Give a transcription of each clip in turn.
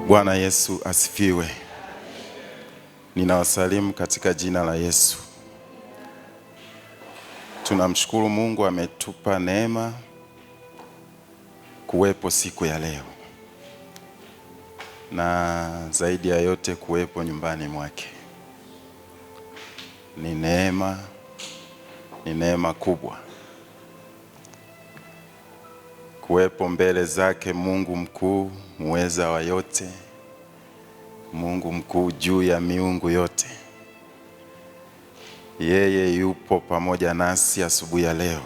Bwana Yesu asifiwe. Ninawasalimu katika jina la Yesu. Tunamshukuru Mungu ametupa neema kuwepo siku ya leo, na zaidi ya yote kuwepo nyumbani mwake. Ni neema kubwa kuwepo mbele zake Mungu mkuu, muweza wa yote, Mungu mkuu juu ya miungu yote. Yeye yupo pamoja nasi asubuhi ya leo,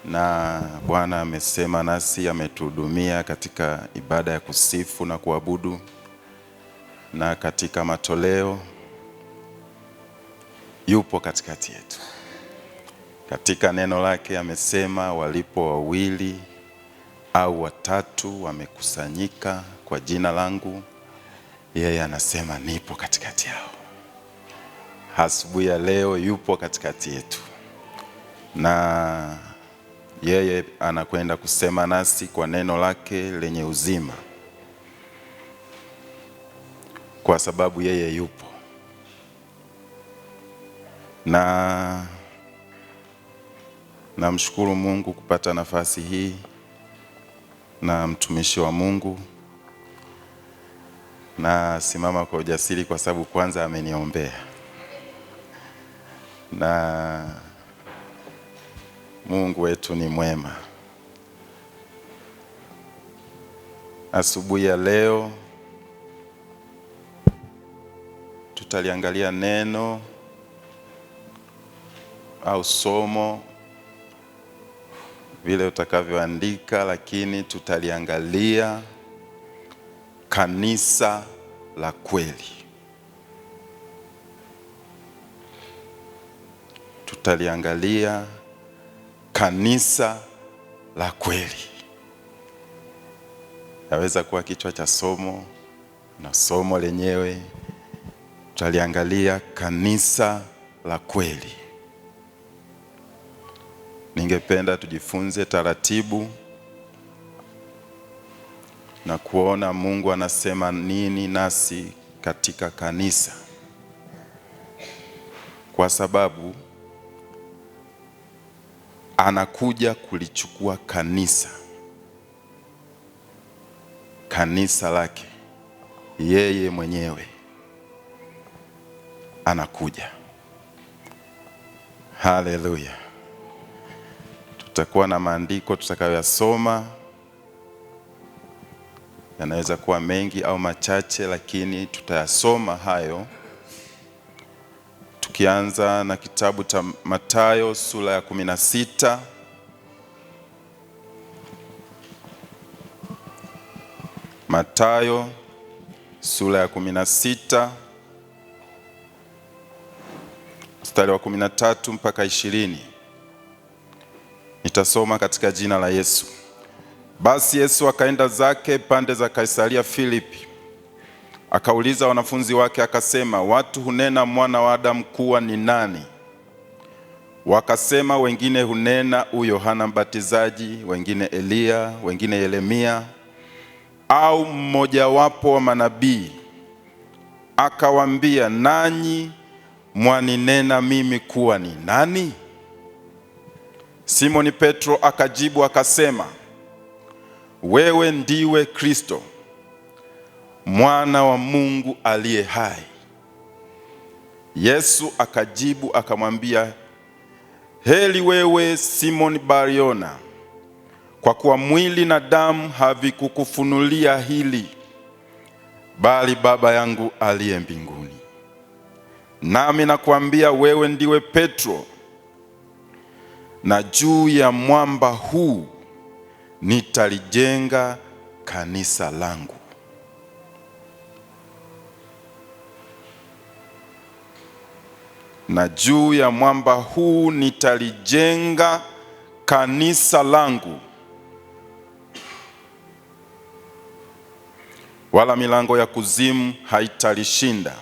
na Bwana amesema nasi, ametuhudumia katika ibada ya kusifu na kuabudu na katika matoleo. Yupo katikati yetu. Katika neno lake amesema, walipo wawili au watatu wamekusanyika kwa jina langu, yeye anasema nipo katikati yao. Asubuhi ya leo yupo katikati yetu, na yeye anakwenda kusema nasi kwa neno lake lenye uzima, kwa sababu yeye yupo. Na namshukuru Mungu kupata nafasi hii na mtumishi wa Mungu, na simama kwa ujasiri kwa sababu kwanza ameniombea, na Mungu wetu ni mwema. Asubuhi ya leo tutaliangalia neno au somo vile utakavyoandika, lakini tutaliangalia kanisa la kweli. Tutaliangalia kanisa la kweli. Yaweza kuwa kichwa cha somo na somo lenyewe. Tutaliangalia kanisa la kweli. Ningependa tujifunze taratibu na kuona Mungu anasema nini nasi katika kanisa, kwa sababu anakuja kulichukua kanisa lake. Yeye mwenyewe anakuja. Haleluya. Tutakuwa na maandiko tutakayoyasoma, yanaweza kuwa mengi au machache, lakini tutayasoma hayo. Tukianza na kitabu cha Mathayo sura ya 16. Mathayo sura ya 16 mstari wa 13 mpaka 20. Nitasoma katika jina la Yesu. Basi Yesu akaenda zake pande za Kaisaria Filipi. Akauliza wanafunzi wake akasema, watu hunena mwana wa Adamu kuwa ni nani? Wakasema, wengine hunena u Yohana Mbatizaji, wengine Eliya, wengine Yeremia au mmojawapo wa manabii. Akawaambia, nanyi mwaninena mimi kuwa ni nani? Simoni Petro akajibu akasema, wewe ndiwe Kristo, mwana wa Mungu aliye hai. Yesu akajibu akamwambia, heri wewe Simoni Bariona, kwa kuwa mwili na damu havikukufunulia hili, bali Baba yangu aliye mbinguni. Nami nakuambia, wewe ndiwe Petro, na juu ya mwamba huu nitalijenga kanisa langu, na juu ya mwamba huu nitalijenga kanisa langu, wala milango ya kuzimu haitalishinda.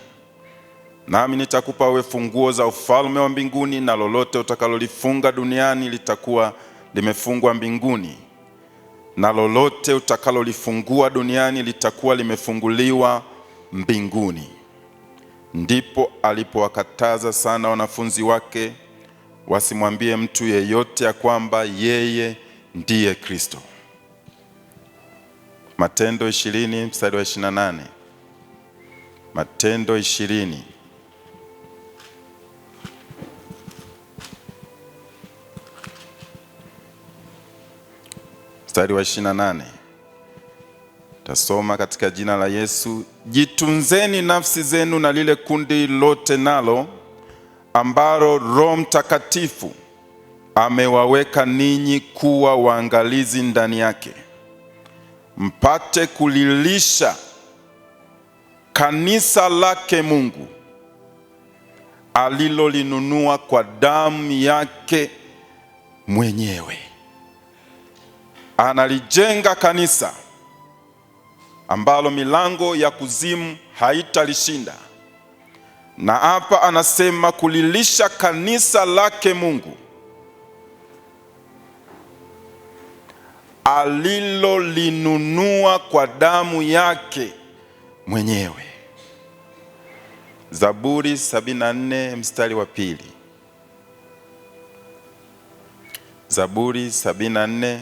Nami nitakupa wewe funguo za ufalme wa mbinguni, na lolote utakalolifunga duniani litakuwa limefungwa mbinguni, na lolote utakalolifungua duniani litakuwa limefunguliwa mbinguni. Ndipo alipowakataza sana wanafunzi wake wasimwambie mtu yeyote ya kwamba yeye ndiye Kristo. Matendo 20 mstari wa 28. Matendo 20 mstari wa 28. Tasoma katika jina la Yesu. Jitunzeni nafsi zenu na lile kundi lote nalo ambalo Roho Mtakatifu amewaweka ninyi kuwa waangalizi ndani yake, mpate kulilisha kanisa lake Mungu alilolinunua kwa damu yake mwenyewe. Analijenga kanisa ambalo milango ya kuzimu haitalishinda. Na hapa anasema kulilisha kanisa lake Mungu alilolinunua kwa damu yake mwenyewe. Zaburi 74 mstari wa 2. Zaburi 74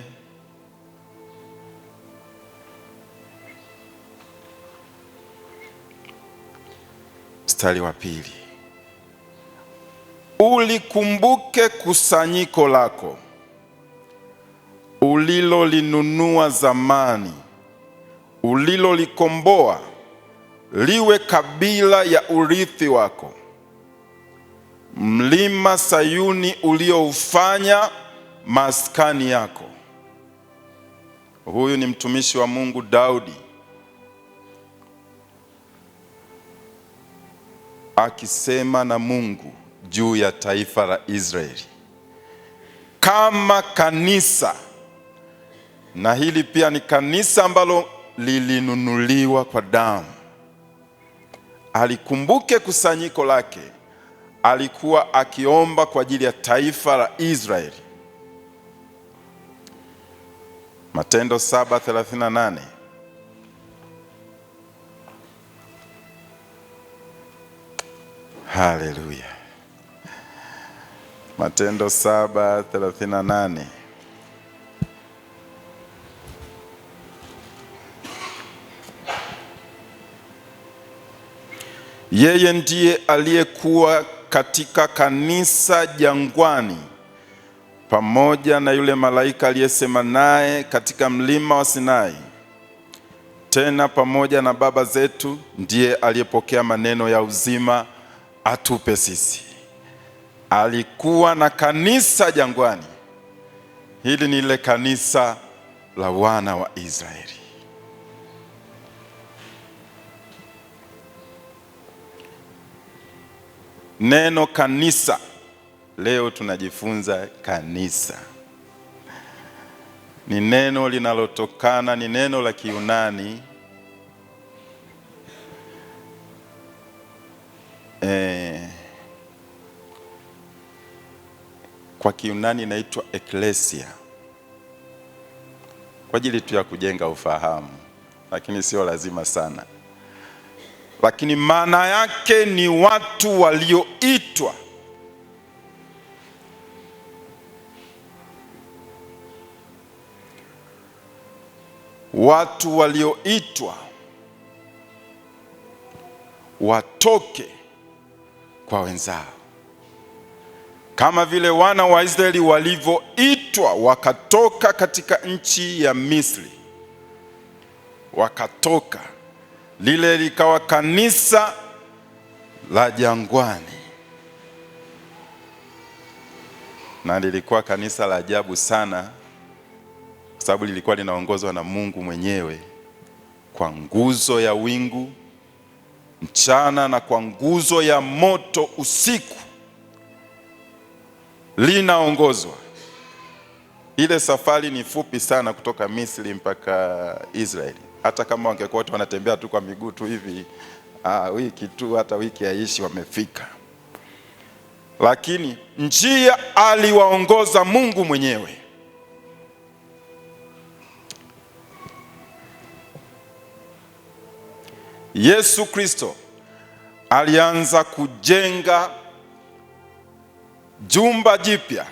mstari wa 2. Ulikumbuke kusanyiko lako ulilolinunua zamani, ulilolikomboa liwe kabila ya urithi wako, mlima Sayuni ulioufanya maskani yako. Huyu ni mtumishi wa Mungu Daudi akisema na Mungu juu ya taifa la Israeli kama kanisa. Na hili pia ni kanisa ambalo lilinunuliwa kwa damu. Alikumbuke kusanyiko lake. Alikuwa akiomba kwa ajili ya taifa la Israeli. Matendo 7:38. Haleluya. Matendo 7:38. Yeye ndiye aliyekuwa katika kanisa jangwani pamoja na yule malaika aliyesema naye katika mlima wa Sinai. Tena pamoja na baba zetu ndiye aliyepokea maneno ya uzima atupe sisi. Alikuwa na kanisa jangwani. Hili ni ile kanisa la wana wa Israeli. Neno kanisa, leo tunajifunza kanisa. Ni neno linalotokana, ni neno la Kiyunani kwa Kiyunani inaitwa eklesia, kwa ajili tu ya kujenga ufahamu, lakini sio lazima sana. Lakini maana yake ni watu walioitwa. Watu walioitwa watoke kwa wenzao, kama vile wana wa Israeli walivyoitwa wakatoka katika nchi ya Misri. Wakatoka, lile likawa kanisa la jangwani, na lilikuwa kanisa la ajabu sana, kwa sababu lilikuwa linaongozwa na Mungu mwenyewe kwa nguzo ya wingu mchana na kwa nguzo ya moto usiku. Linaongozwa. Ile safari ni fupi sana kutoka Misri mpaka Israeli. Hata kama wangekuwa watu wanatembea tu kwa miguu tu hivi, wiki tu, hata wiki haishi wamefika. Lakini njia aliwaongoza Mungu mwenyewe. Yesu Kristo alianza kujenga jumba jipya,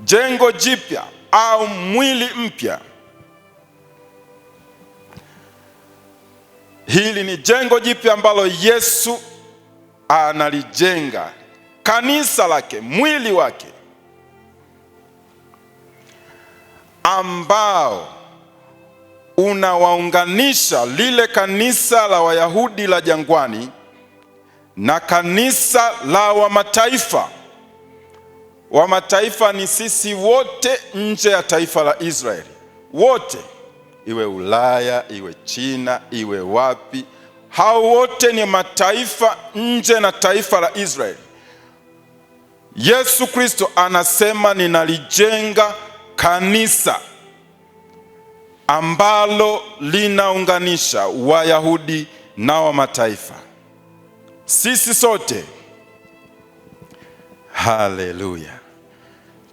jengo jipya au mwili mpya. Hili ni jengo jipya ambalo Yesu analijenga, kanisa lake, mwili wake, ambao unawaunganisha lile kanisa la Wayahudi la jangwani na kanisa la Wamataifa. Wamataifa ni sisi wote nje ya taifa la Israeli, wote, iwe Ulaya, iwe China, iwe wapi, hao wote ni mataifa nje na taifa la Israeli. Yesu Kristo anasema ninalijenga kanisa ambalo linaunganisha Wayahudi na Wamataifa, sisi sote. Haleluya,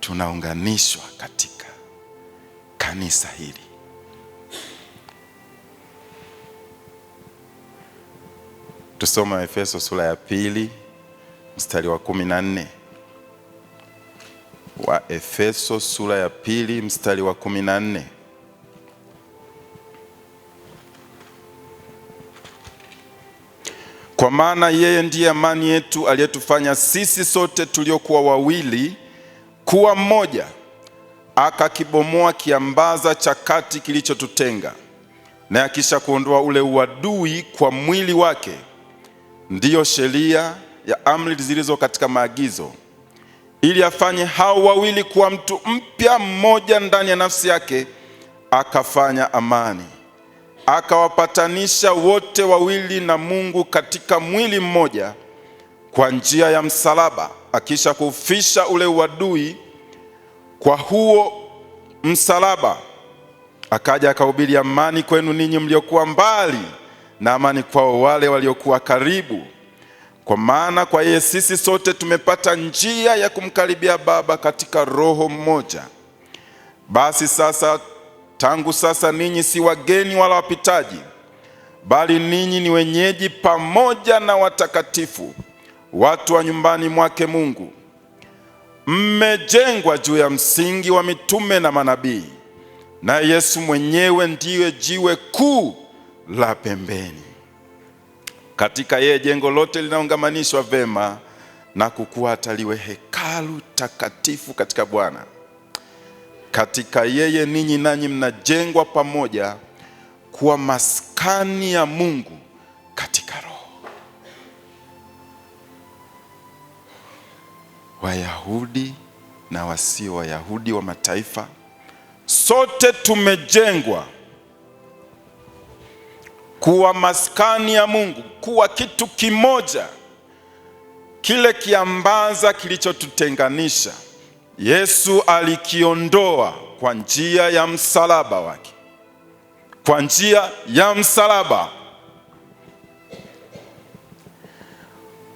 tunaunganishwa katika kanisa hili. Tusome Efeso sura ya 2 mstari wa 14. Wa Efeso sura ya 2 mstari wa 14. Kwa maana yeye ndiye amani yetu, aliyetufanya sisi sote tuliokuwa wawili kuwa mmoja, akakibomoa kiambaza cha kati kilichotutenga, na akisha kuondoa ule uadui kwa mwili wake, ndiyo sheria ya amri zilizo katika maagizo, ili afanye hao wawili kuwa mtu mpya mmoja ndani ya nafsi yake, akafanya amani, akawapatanisha wote wawili na Mungu katika mwili mmoja kwa njia ya msalaba, akisha kufisha ule uadui kwa huo msalaba, akaja akahubiri amani kwenu ninyi mliokuwa mbali, na amani kwao wale waliokuwa karibu. Kwa maana kwa yeye sisi sote tumepata njia ya kumkaribia Baba katika Roho mmoja. Basi sasa, tangu sasa ninyi si wageni wala wapitaji, bali ninyi ni wenyeji pamoja na watakatifu, watu wa nyumbani mwake Mungu. Mmejengwa juu ya msingi wa mitume na manabii, na Yesu mwenyewe ndiye jiwe kuu la pembeni. Katika yeye jengo lote linaungamanishwa vema na kukua hata liwe hekalu takatifu katika Bwana. Katika yeye ninyi nanyi mnajengwa pamoja kuwa maskani ya Mungu katika Roho. Wayahudi na wasio Wayahudi, wa mataifa, sote tumejengwa kuwa maskani ya Mungu, kuwa kitu kimoja. Kile kiambaza kilichotutenganisha Yesu alikiondoa kwa njia ya msalaba wake, kwa njia ya msalaba.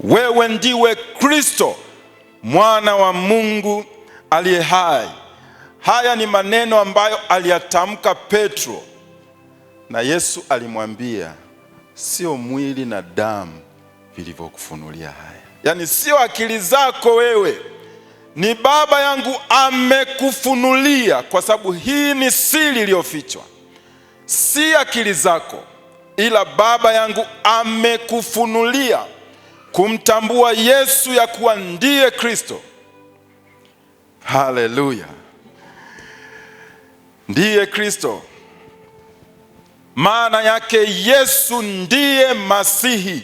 Wewe ndiwe Kristo, mwana wa Mungu aliye hai. Haya ni maneno ambayo aliyatamka Petro, na Yesu alimwambia, sio mwili na damu vilivyokufunulia haya. Yaani sio akili zako wewe, ni Baba yangu amekufunulia, kwa sababu hii ni siri iliyofichwa. Si akili zako, ila Baba yangu amekufunulia kumtambua Yesu ya kuwa ndiye Kristo. Haleluya, ndiye Kristo. Maana yake Yesu ndiye Masihi,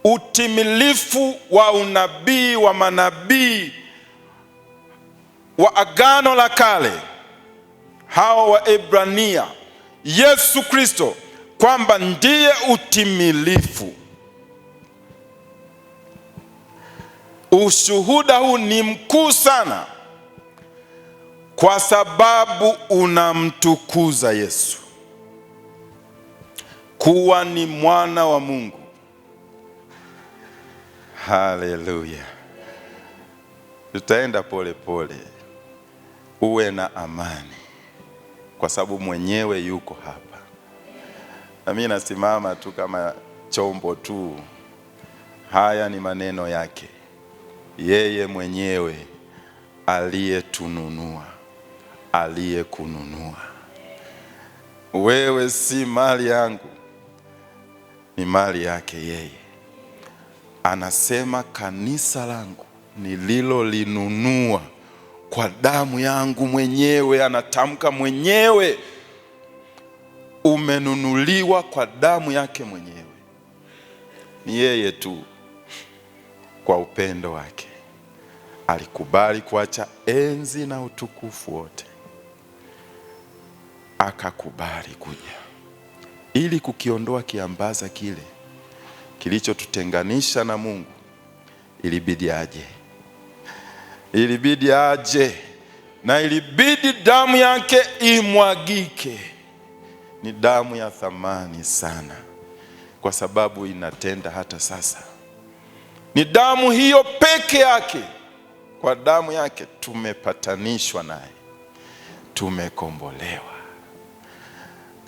utimilifu wa unabii wa manabii wa Agano la Kale, hao wa Ebrania. Yesu Kristo kwamba ndiye utimilifu. Ushuhuda huu ni mkuu sana, kwa sababu unamtukuza Yesu kuwa ni mwana wa Mungu. Haleluya. Tutaenda pole pole, uwe na amani, kwa sababu mwenyewe yuko hapa. na mimi nasimama tu kama chombo tu. Haya ni maneno yake yeye mwenyewe aliyetununua, aliyekununua. Wewe si mali yangu, ni mali yake yeye. Anasema kanisa langu nililolinunua kwa damu yangu mwenyewe. Anatamka mwenyewe, umenunuliwa kwa damu yake mwenyewe. Ni yeye tu kwa upendo wake alikubali kuacha enzi na utukufu wote, akakubali kuja ili kukiondoa kiambaza kile kilichotutenganisha na Mungu. Ilibidi aje na ilibidi damu yake imwagike. Ni damu ya thamani sana, kwa sababu inatenda hata sasa. Ni damu hiyo peke yake. Kwa damu yake tumepatanishwa naye, tumekombolewa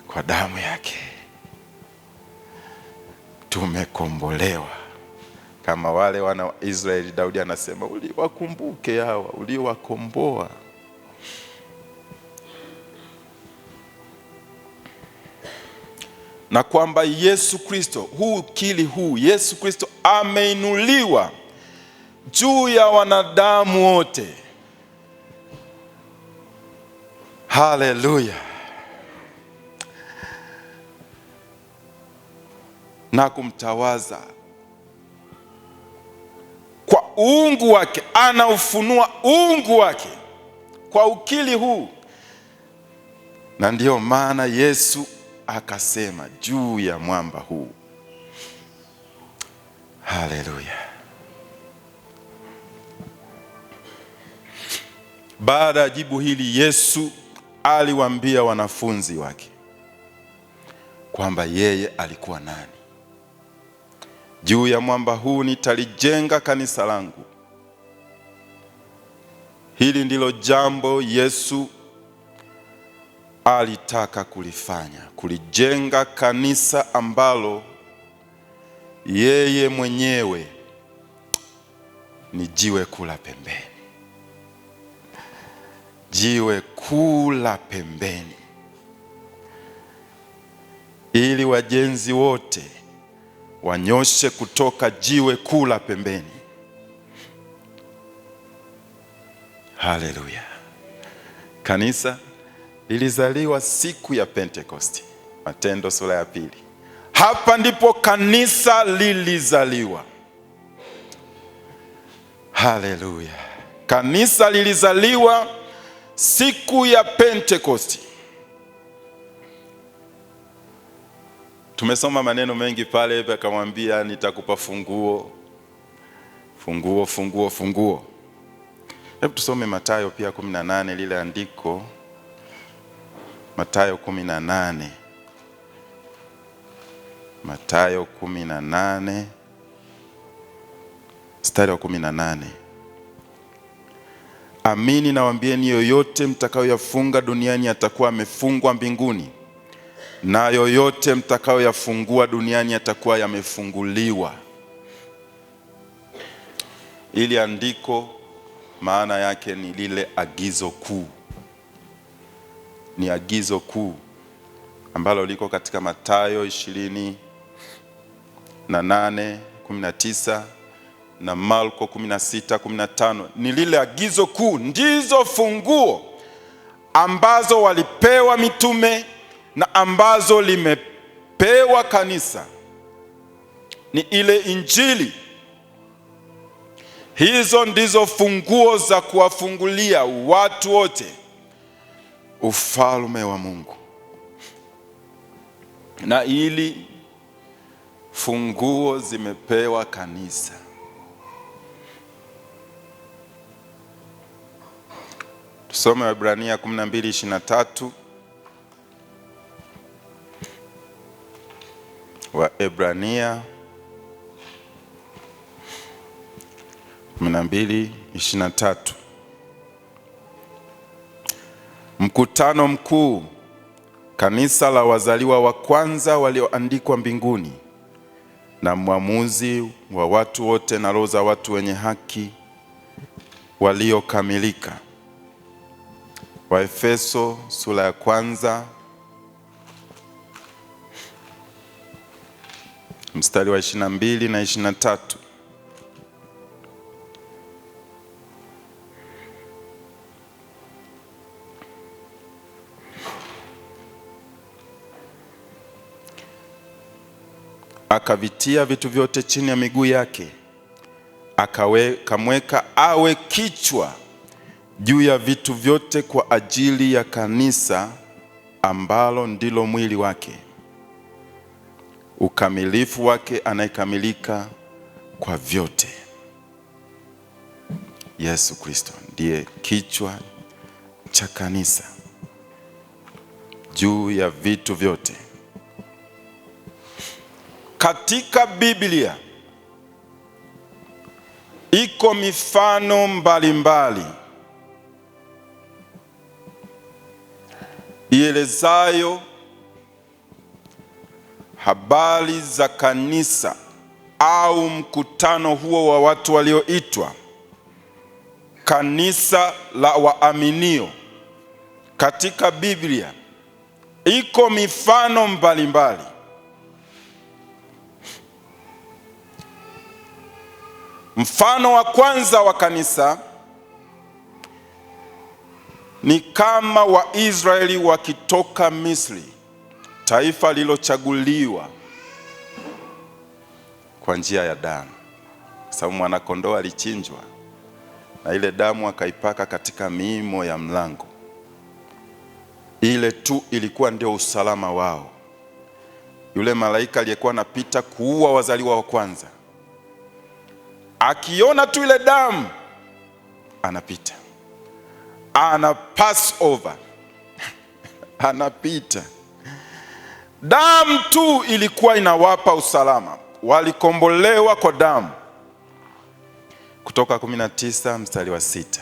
kwa damu yake, tumekombolewa. Kama wale wana wa Israeli, Daudi anasema uliwakumbuke hawa uliwakomboa. Na kwamba Yesu Kristo, Yesu Kristo ameinuliwa juu ya wanadamu wote. Haleluya. Na kumtawaza kwa uungu wake. Anaufunua uungu wake kwa ukili huu. Na ndiyo maana Yesu akasema juu ya mwamba huu. Haleluya. Baada ya jibu hili, Yesu aliwaambia wanafunzi wake kwamba yeye alikuwa nani. Juu ya mwamba huu nitalijenga kanisa langu. Hili ndilo jambo Yesu alitaka kulifanya, kulijenga kanisa ambalo yeye mwenyewe ni jiwe kula pembeni. Jiwe kula pembeni, ili wajenzi wote wanyoshe kutoka jiwe kula pembeni. Haleluya. Kanisa lilizaliwa siku ya Pentekoste. Matendo sura ya 2. Hapa ndipo kanisa lilizaliwa. Haleluya. Kanisa lilizaliwa siku ya Pentekoste. Tumesoma maneno mengi pale, akamwambia nitakupa funguo. Hebu tusome Mathayo pia 18, lile andiko. Mathayo 18. Mathayo 18 mstari wa 18. Amini nawaambieni, yoyote mtakayoyafunga duniani yatakuwa yamefungwa mbinguni, na yoyote mtakayoyafungua duniani yatakuwa yamefunguliwa. Ili andiko maana yake ni lile agizo kuu. Ni agizo kuu ambalo liko katika Mathayo 28:19 na Marko 16:15. Ni lile agizo kuu, ndizo funguo ambazo walipewa mitume na ambazo limepewa kanisa. Ni ile Injili. Hizo ndizo funguo za kuwafungulia watu wote ufalme wa Mungu. Na ili funguo zimepewa kanisa. Tusome Waebrania 12:23. Waebrania 12:23. Mkutano mkuu kanisa la wazaliwa wa kwanza walioandikwa mbinguni, na mwamuzi wa watu wote na roho za watu wenye haki waliokamilika. Waefeso sura ya 1 mstari wa 22 na 23. Akavitia vitu vyote chini ya miguu yake, akamweka awe kichwa juu ya vitu vyote kwa ajili ya kanisa, ambalo ndilo mwili wake, ukamilifu wake anayekamilika kwa vyote. Yesu Kristo ndiye kichwa cha kanisa juu ya vitu vyote. Katika Biblia iko mifano mbalimbali ielezayo habari za kanisa au mkutano huo wa watu walioitwa kanisa la waaminio. Katika Biblia iko mifano mbalimbali. Mfano wa kwanza wa kanisa ni kama Waisraeli wakitoka Misri, taifa lilochaguliwa kwa njia ya damu, sababu mwanakondoo alichinjwa na ile damu akaipaka katika miimo ya mlango. Ile tu ilikuwa ndio usalama wao. Yule malaika aliyekuwa anapita kuua wazaliwa wa kwanza, akiona tu ile damu anapita, ana pass over anapita. Damu tu ilikuwa inawapa usalama, walikombolewa kwa damu. Kutoka 19 mstari wa 6.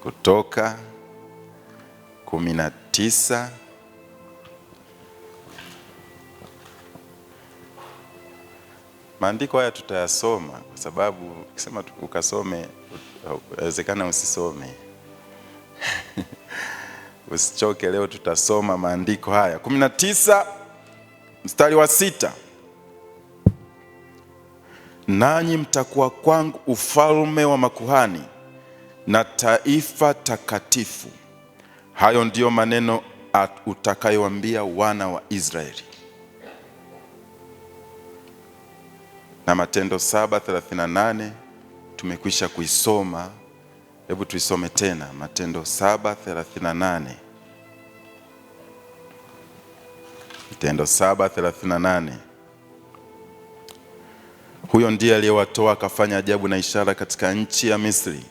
Kutoka 19 maandiko haya tutayasoma kwa sababu ukisema ukasome inawezekana usisome. Usichoke, leo tutasoma maandiko haya. 19 mstari wa 6. Nanyi mtakuwa kwangu ufalme wa makuhani na taifa takatifu. Hayo ndiyo maneno utakayowaambia wana wa Israeli. Na Matendo 7:38 tumekwisha kuisoma. Hebu tuisome tena, Matendo 7:38. Matendo 7:38. Huyo ndiye aliyewatoa akafanya ajabu na ishara katika nchi ya Misri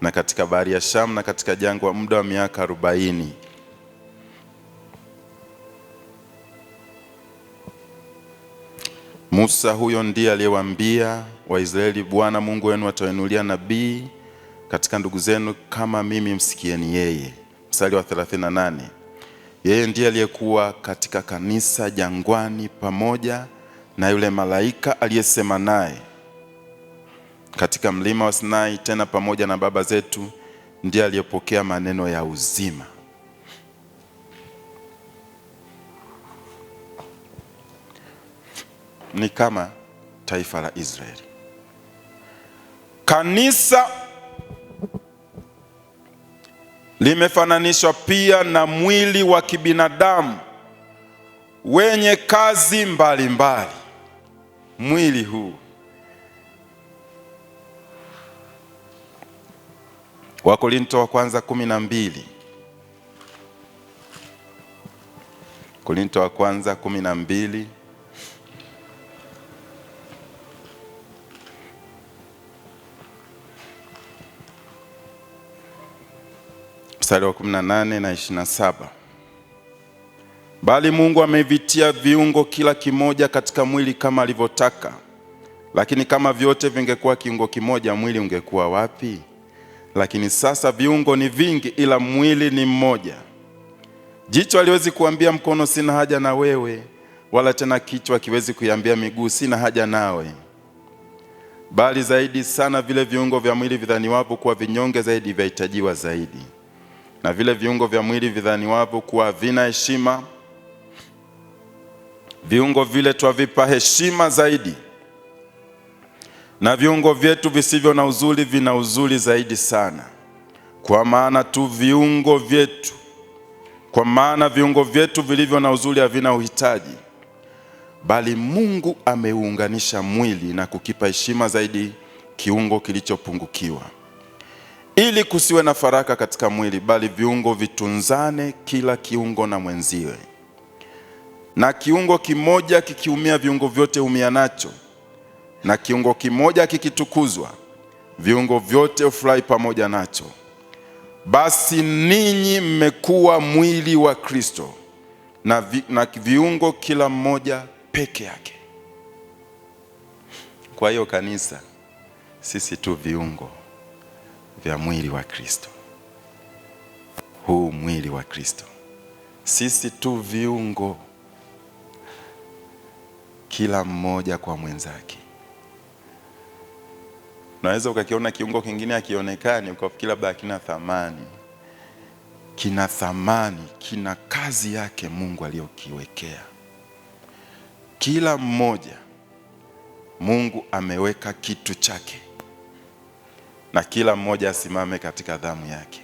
na katika bahari ya Shamu na katika jangwa muda wa miaka 40. Musa huyo ndiye aliyewaambia Waisraeli, Bwana Mungu wenu atawainulia nabii katika ndugu zenu kama mimi, msikieni yeye. Mstari wa 38. Yeye ndiye aliyekuwa katika kanisa jangwani pamoja na yule malaika aliyesema naye katika mlima wa Sinai, tena pamoja na baba zetu ndiye aliyepokea maneno ya uzima. Ni kama taifa la Israeli. Kanisa limefananishwa pia na mwili wa kibinadamu wenye kazi mbalimbali. Mwili huu Wakorintho wa kwanza 12. Korintho wa kwanza 12 mstari wa 18 na 27. Bali Mungu amevitia viungo kila kimoja katika mwili kama alivyotaka. Lakini kama vyote vingekuwa kiungo kimoja, mwili ungekuwa wapi? Lakini sasa viungo ni vingi ila mwili ni mmoja. Jicho haliwezi kuambia mkono sina haja na wewe, wala tena kichwa kiwezi kuiambia miguu sina haja nawe. Bali zaidi sana vile viungo vya mwili vidhaniwapo kuwa vinyonge zaidi vyahitajiwa zaidi, na vile viungo vya mwili vidhaniwapo kuwa havina heshima, viungo vile twavipa heshima zaidi. Na viungo vyetu visivyo na uzuri vina uzuri zaidi sana. Kwa maana viungo vyetu vilivyo na uzuri havina uhitaji, bali Mungu ameuunganisha mwili na kukipa heshima zaidi kiungo kilichopungukiwa, ili kusiwe na faraka katika mwili, bali viungo vitunzane kila kiungo na mwenziwe. Na kiungo kimoja kikiumia, viungo vyote humia nacho, na kiungo kimoja kikitukuzwa, viungo vyote hufurahi pamoja nacho. Basi ninyi mmekuwa mwili wa Kristo, na viungo kila mmoja peke yake. Kwa hiyo kanisa, sisi tu viungo vya mwili wa Kristo. Huu mwili wa Kristo, sisi tu viungo, kila mmoja kwa mwenzake. Unaweza ukakiona kiungo kingine hakionekani, ukafikiri labda hakina thamani. Kina thamani, kina kazi yake Mungu aliyokiwekea. Kila mmoja Mungu ameweka kitu chake, na kila mmoja asimame katika dhamu yake.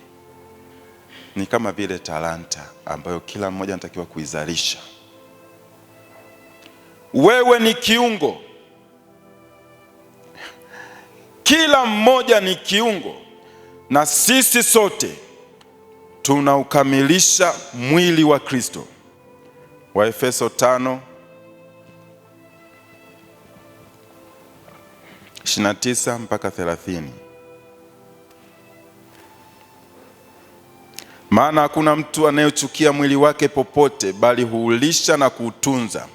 Ni kama vile talanta ambayo kila mmoja anatakiwa kuizalisha. Wewe ni kiungo, kila mmoja ni kiungo, na sisi sote tunaukamilisha mwili wa Kristo. Waefeso 5:29 mpaka 30. Maana hakuna mtu anayechukia mwili wake popote, bali huulisha na kuutunza,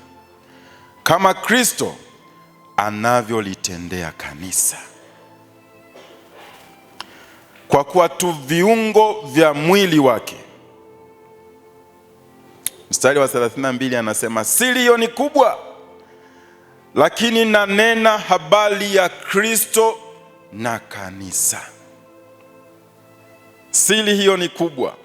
kama Kristo anavyolitendea kanisa. Kwa kuwa tu viungo vya mwili wake. Mstari wa 32 anasema, siri hiyo ni kubwa, lakini nanena habari ya Kristo na kanisa. Siri hiyo ni kubwa.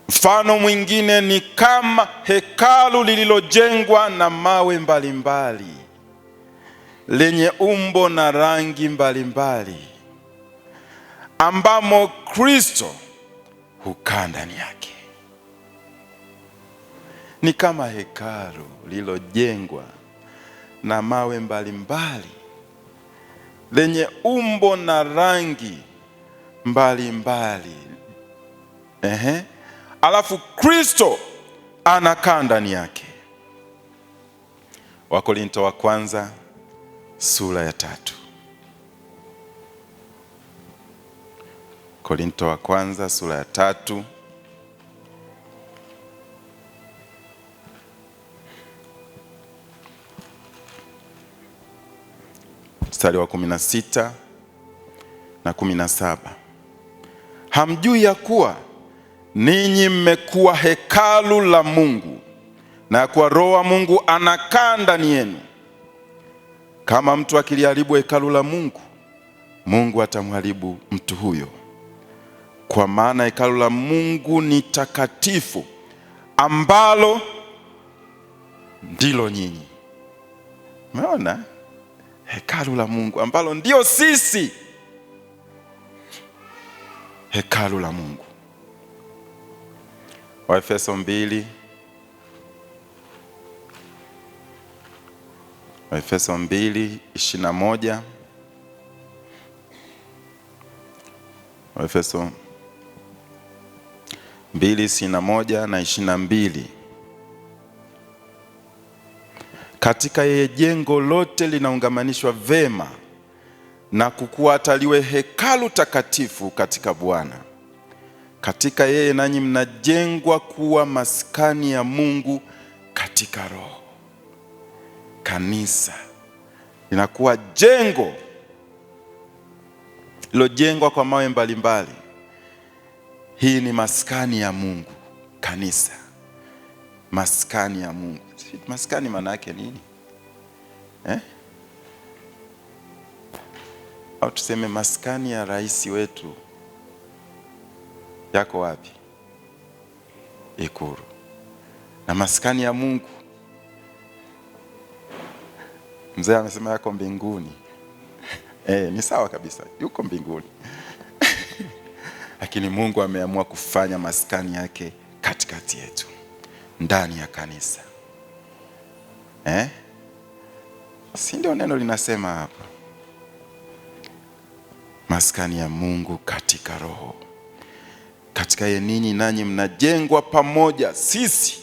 Mfano mwingine ni kama hekalu lililojengwa na mawe mbalimbali, lenye umbo na rangi mbalimbali, ambamo Kristo hukaa ndani yake. Ni kama hekalu lililojengwa na mawe mbalimbali, lenye umbo na rangi mbalimbali. Alafu Kristo anakaa ndani yake. Wakorintho wa kwanza sura ya 3. Korintho wa kwanza sura ya 3. Mstari wa 16 na 17. Hamjui ya kuwa ninyi mmekuwa hekalu la Mungu, na kwa Roho wa Mungu anakaa ndani yenu? Kama mtu akiliharibu hekalu la Mungu, Mungu atamharibu mtu huyo. Kwa maana hekalu la Mungu ni takatifu, ambalo ndilo nyinyi. Umeona? Hekalu la Mungu ambalo ndio sisi. Hekalu la Mungu. Waefeso 2. Waefeso 2:21. Waefeso 2:21 na 22. Katika yeye jengo lote linaungamanishwa vema na kukua hata liwe hekalu takatifu katika Bwana. Katika yeye nanyi mnajengwa kuwa maskani ya Mungu katika Roho. Kanisa linakuwa jengo lilojengwa kwa mawe mbalimbali, Hii ni maskani ya Mungu, kanisa. Maskani ya Mungu. Maskani maana yake nini? Au tuseme maskani ya rais wetu yako wapi? Ikulu. Na maskani ya Mungu, mzee amesema yako mbinguni. Ni sawa kabisa, yuko mbinguni. Lakini Mungu ameamua kufanya maskani yake katikati yetu, ndani ya kanisa. Si ndio neno linasema hapa? Maskani ya Mungu katika Roho. Katika yeye ninyi nanyi mnajengwa pamoja. Sisi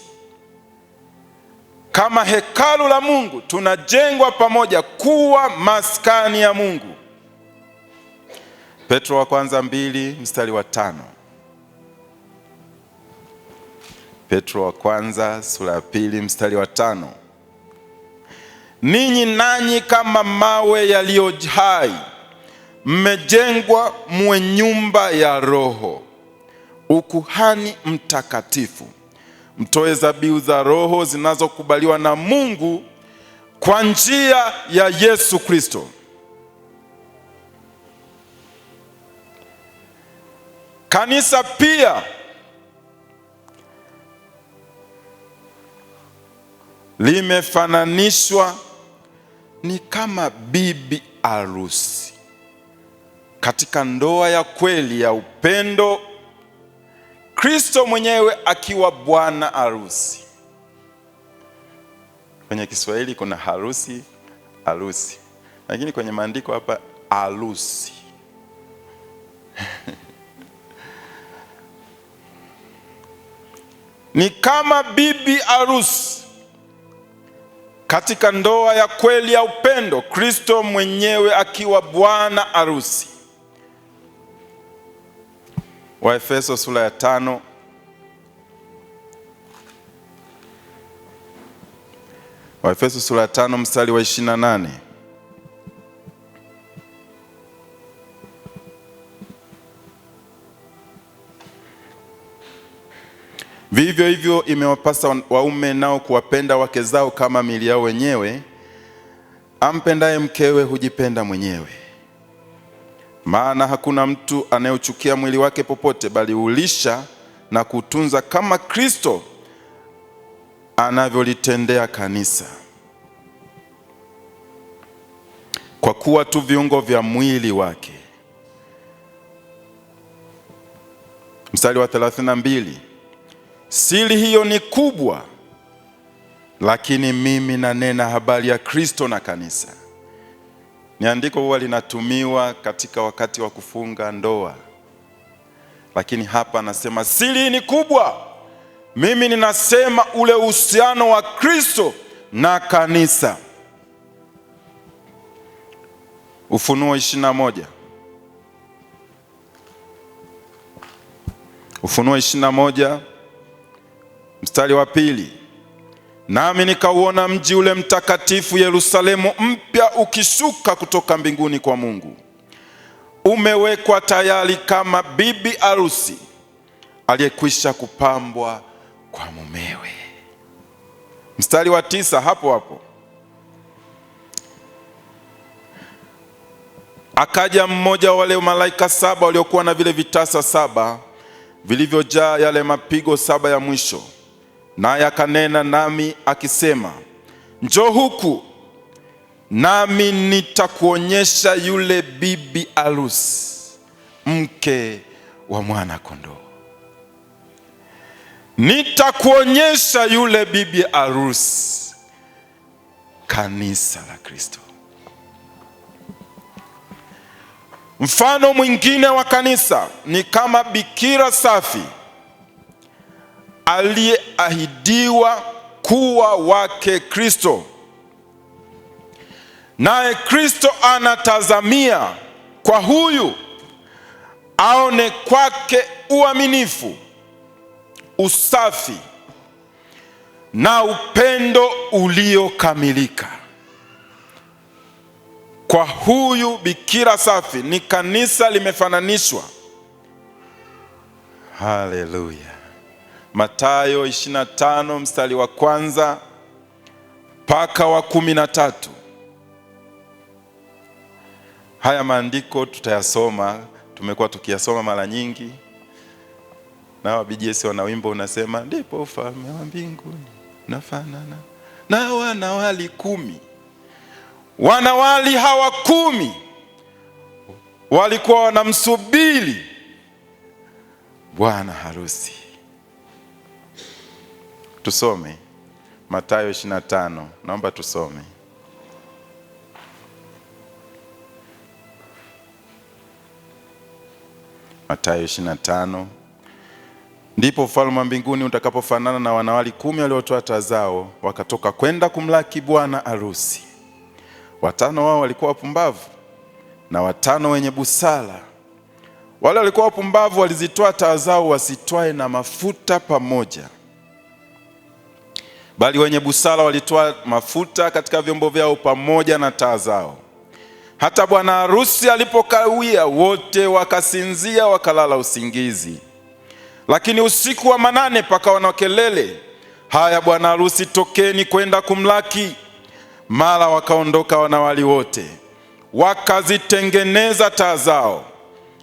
kama hekalu la Mungu tunajengwa pamoja kuwa maskani ya Mungu. Petro wa kwanza 2 mstari wa 5. Petro wa kwanza sura ya 2 mstari wa 5. Ninyi nanyi kama mawe yaliyo hai mmejengwa muwe nyumba ya Roho, ukuhani mtakatifu, mtoe dhabihu za Roho zinazokubaliwa na Mungu kwa njia ya Yesu Kristo. Kanisa pia limefananishwa ni kama bibi arusi katika ndoa ya kweli ya upendo, Kristo mwenyewe akiwa bwana arusi. Kwenye Kiswahili kuna harusi, arusi, lakini kwenye maandiko hapa arusi. Ni kama bibi arusi katika ndoa ya kweli ya upendo, Kristo mwenyewe akiwa bwana arusi. Waefeso sura ya 5 Waefeso sura ya 5 mstari wa 28. Vivyo hivyo imewapasa waume nao kuwapenda wake zao kama miili yao wenyewe. Ampendaye mkewe hujipenda mwenyewe. Maana hakuna mtu anayeuchukia mwili wake popote, bali ulisha na kutunza kama Kristo anavyolitendea kanisa, kwa kuwa tu viungo vya mwili wake. Mstari wa 32. Siri hiyo ni kubwa, lakini mimi nanena habari ya Kristo na kanisa. Ni andiko huwa linatumiwa katika wakati wa kufunga ndoa, lakini hapa anasema siri ni kubwa. Mimi ninasema ule uhusiano wa Kristo na kanisa. Ufunuo 21. Ufunuo 21 mstari wa 2. Nami nikauona mji ule mtakatifu Yerusalemu mpya ukishuka kutoka mbinguni kwa Mungu, umewekwa tayari kama bibi arusi aliyekwisha kupambwa kwa mumewe. Mstari wa 9 hapo hapo. Akaja mmoja wa wale malaika 7 waliokuwa na vile vitasa 7 vilivyojaa yale mapigo 7 ya mwisho, naye akanena nami akisema, njoo huku nami nitakuonyesha yule bibi arusi, mke wa mwana kondoo. Nitakuonyesha yule bibi arusi, kanisa la Kristo. Mfano mwingine wa kanisa ni kama bikira safi aliyeahidiwa kuwa wake Kristo, naye Kristo anatazamia kwa huyu aone kwake uaminifu, usafi na upendo uliokamilika. Kwa huyu bikira safi ni kanisa limefananishwa. Haleluya. Mathayo 25 mstari wa kwanza mpaka wa 13. Haya maandiko tutayasoma, tumekuwa tukiyasoma mara nyingi. Na BGS wana wimbo unasema, ndipo ufalme wa mbinguni unafanana na wanawali 10. Wanawali hawa 10 walikuwa wanamsubiri bwana harusi. Tusome Mathayo 25. Naomba tusome. Mathayo 25. Ndipo ufalme wa mbinguni utakapofanana na wanawali 10 waliotoa taa zao wakatoka kwenda kumlaki bwana harusi. 5 wao walikuwa wapumbavu na 5 wenye busara. Wale walikuwa wapumbavu walizitoa taa zao wasitwae na mafuta pamoja, bali wenye busara walitoa mafuta katika vyombo vyao pamoja na taa zao. Hata bwana harusi alipokawia, wote wakasinzia wakalala usingizi. Lakini usiku wa 8 pakawa na kelele, haya bwana harusi, tokeni kwenda kumlaki. Mara wakaondoka wanawali wote, wakazitengeneza taa zao.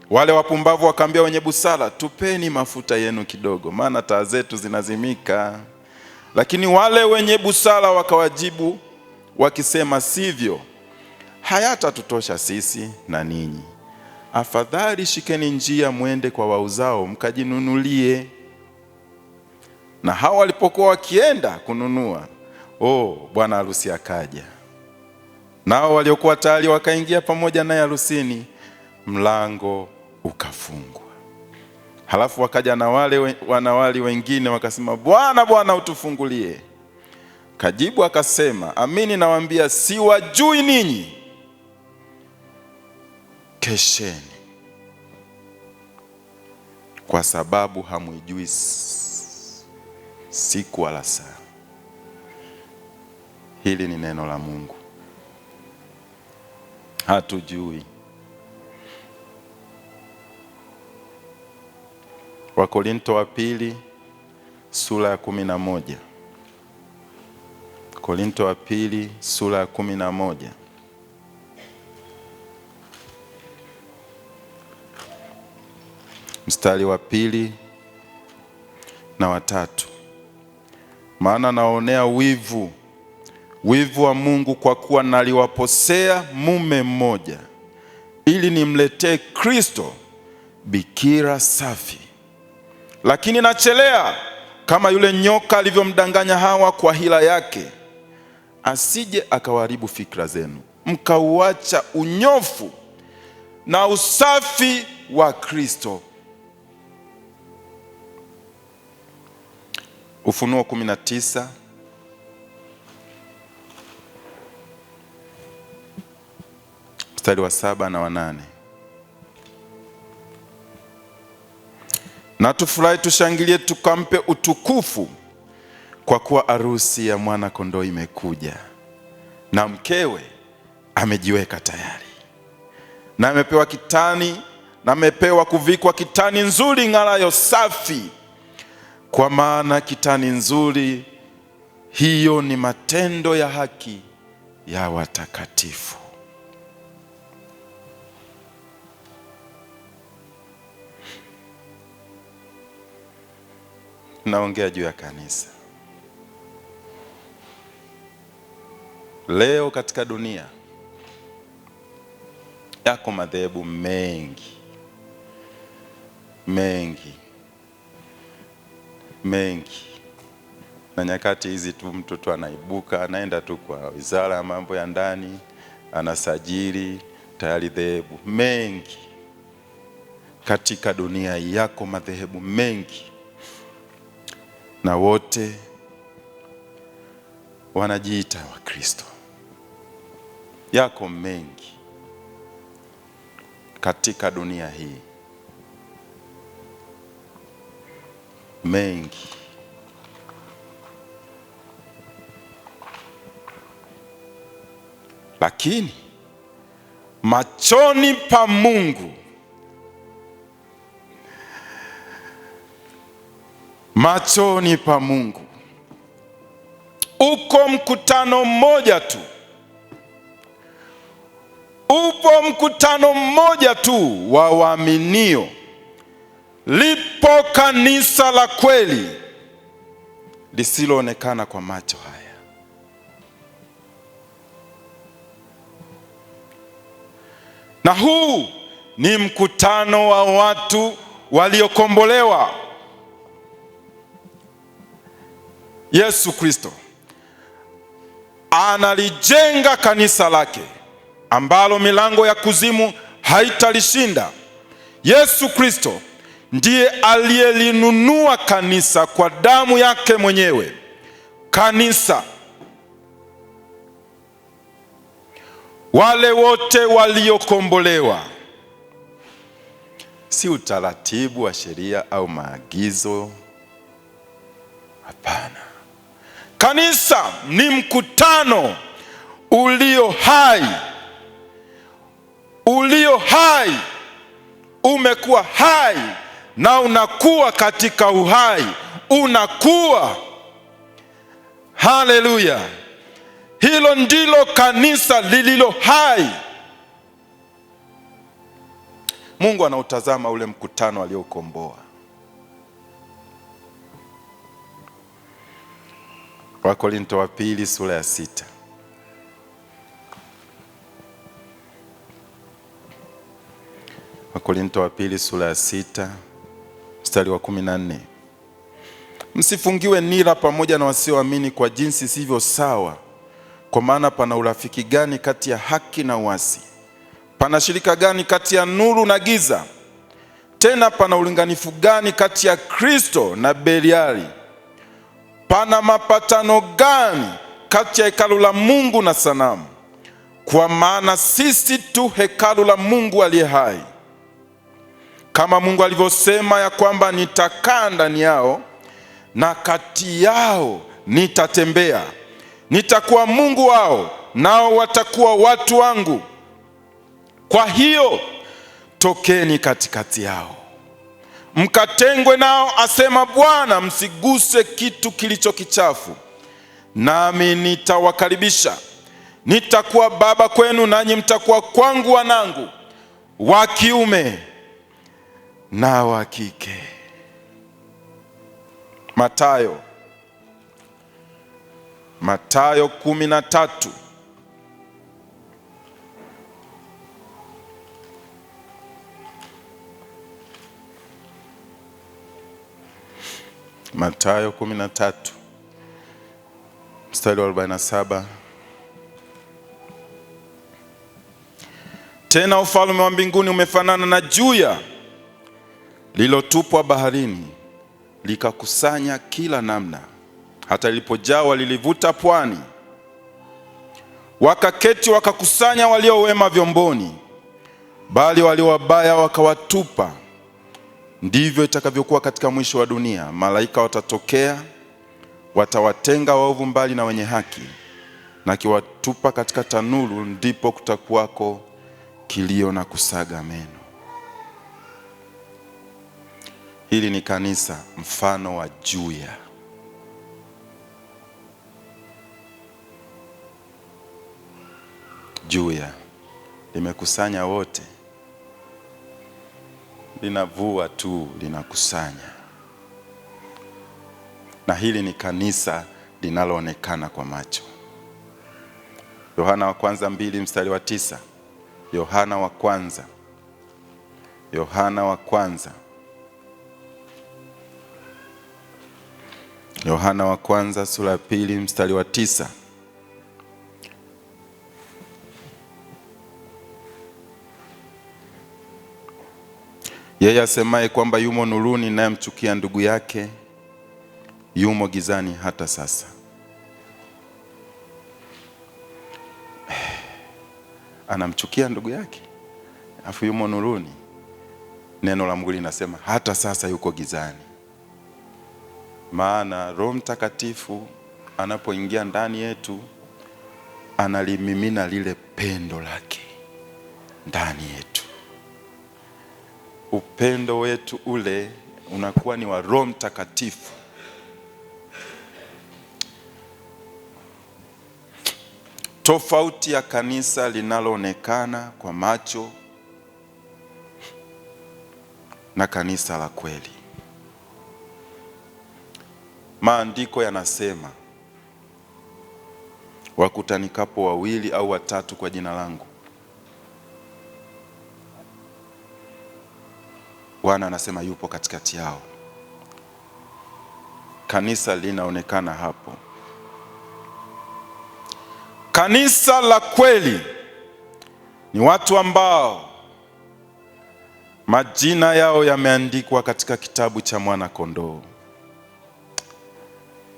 Wale wapumbavu wakaambia wenye busara, tupeni mafuta yenu kidogo, maana taa zetu zinazimika. Lakini wale wenye busara wakawajibu wakisema, sivyo, hayatatutosha sisi na ninyi. Afadhali shikeni njia mwende kwa wauzao mkajinunulie. Na hao walipokuwa wakienda kununua, bwana harusi akaja. Nao waliokuwa tayari wakaingia pamoja naye harusini, mlango ukafungwa. Halafu wakaja na wale wanawali wengine wakasema, Bwana, Bwana, utufungulie. Kajibu akasema, amini nawaambia, siwajui ninyi. Kesheni, kwa sababu hamuijui siku wala saa. Hili ni neno la Mungu. Hatujui. Wakorinto wa pili sura ya 11. Korinto wa pili sura ya 11. Mstari wa 2 na wa 3. Maana naonea wivu wa Mungu, kwa kuwa naliwaposea mume mmoja, ili nimletee Kristo bikira safi. Lakini nachelea kama yule nyoka alivyomdanganya Hawa kwa hila yake, asije akawaharibu fikra zenu, mkauacha unyofu na usafi wa Kristo. Ufunuo 19 mstari wa 7 na wa 8. Na tufurahi tushangilie, tukampe utukufu, kwa kuwa arusi ya mwana kondoo imekuja, na mkewe amejiweka tayari. Na amepewa kitani, na amepewa kuvikwa kitani nzuri ng'arayo safi, kwa maana kitani nzuri hiyo ni matendo ya haki ya watakatifu. Naongea juu ya kanisa. Leo katika dunia yako madhehebu mengi na nyakati hizi tu mtoto anaibuka anaenda tu kwa wizara ya mambo ya ndani, anasajili tayari dhehebu mengi. Katika dunia yako madhehebu mengi, na wote wanajiita wa Kristo. Yako mengi katika dunia hii, mengi. Lakini machoni pa Mungu machoni pa Mungu. Uko mkutano mmoja tu, upo mkutano mmoja tu wa waaminio. Lipo kanisa la kweli lisiloonekana kwa macho haya. Na huu ni mkutano wa watu waliokombolewa. Yesu Kristo analijenga kanisa lake ambalo milango ya kuzimu haitalishinda. Yesu Kristo ndiye aliyelinunua kanisa kwa damu yake mwenyewe. Kanisa, wale wote waliokombolewa, si utaratibu wa sheria au maagizo. Hapana. Kanisa ni mkutano ulio hai, ulio hai, umekuwa hai na unakuwa katika uhai, unakuwa. Haleluya! Hilo ndilo kanisa lililo hai. Mungu anautazama ule mkutano aliokomboa. Wakorintho wa pili sura ya 6. Wakorintho wa pili sura ya 6 mstari wa 14. Msifungiwe nira pamoja na wasioamini kwa jinsi sivyo sawa, kwa maana pana urafiki gani kati ya haki na uasi? Pana shirika gani kati ya nuru na giza? Tena pana ulinganifu gani kati ya Kristo na Beliali? Pana mapatano gani kati ya hekalu la Mungu na sanamu? Kwa maana sisi tu hekalu la Mungu aliye hai. Kama Mungu alivyosema ya kwamba nitakaa ndani yao na kati yao nitatembea, nitakuwa Mungu wao nao watakuwa watu wangu. Kwa hiyo tokeni katikati yao, mkatengwe nao, asema Bwana, msiguse kitu kilicho kichafu, nami nitawakaribisha. Nitakuwa baba kwenu, nanyi mtakuwa kwangu wanangu wa kiume na wa kike. Mathayo 13. Mathayo 13 mstari wa 47. Tena ufalme wa mbinguni umefanana na juya lililotupwa baharini, likakusanya kila namna, hata ilipojaa walilivuta pwani. Wakaketi wakakusanya walio wema vyomboni, bali walio wabaya wakawatupa. Ndivyo itakavyokuwa katika mwisho wa dunia. Malaika watatokea, watawatenga waovu mbali na wenye haki, na kiwatupa katika tanuru, ndipo kutakuwako kilio na kusaga meno. Hili ni kanisa mfano wa juya. Juya limekusanya wote, linavua tu, linakusanya. Na hili ni kanisa linaloonekana kwa macho. Yohana wa kwanza 2 mstari wa 9. Yohana wa kwanza sura ya 2 mstari wa 9. Yeye asemaye kwamba yumo nuruni, naye mchukia ndugu yake, yumo gizani hata sasa. Anamchukia ndugu yake, afu yumo nuruni. Neno la Mungu linasema hata sasa yuko gizani. Maana Roho Mtakatifu anapoingia ndani yetu, analimimina lile pendo lake ndani yetu. Upendo wetu ule unakuwa ni wa Roho Mtakatifu Tofauti ya kanisa linaloonekana kwa macho na kanisa la kweli. Maandiko yanasema, wakutanikapo wawili au watatu kwa jina langu. Bwana anasema yupo katikati yao. Kanisa linaonekana hapo. Kanisa la kweli ni watu ambao majina yao yameandikwa katika kitabu cha mwana kondoo.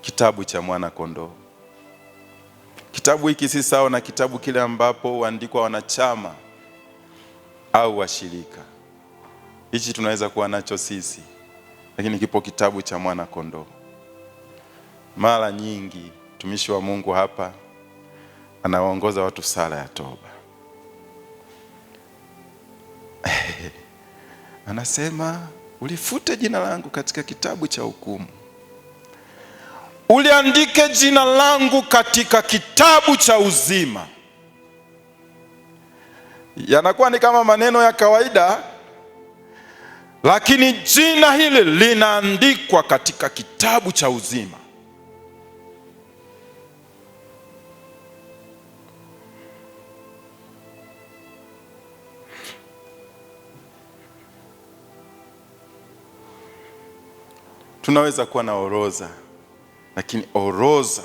Kitabu cha mwana kondoo. Kitabu hiki si sawa na kitabu kile ambapo huandikwa wanachama au washirika. Hichi tunaweza kuwa nacho sisi, lakini kipo kitabu cha mwana kondoo. Mara nyingi mtumishi wa Mungu hapa anawaongoza watu sala ya toba. Anasema, ulifute jina langu katika kitabu cha hukumu, uliandike jina langu katika kitabu cha uzima. Yanakuwa ni kama maneno ya kawaida, lakini jina hili linaandikwa katika kitabu cha uzima. Tunaweza kuwa na orodha, lakini orodha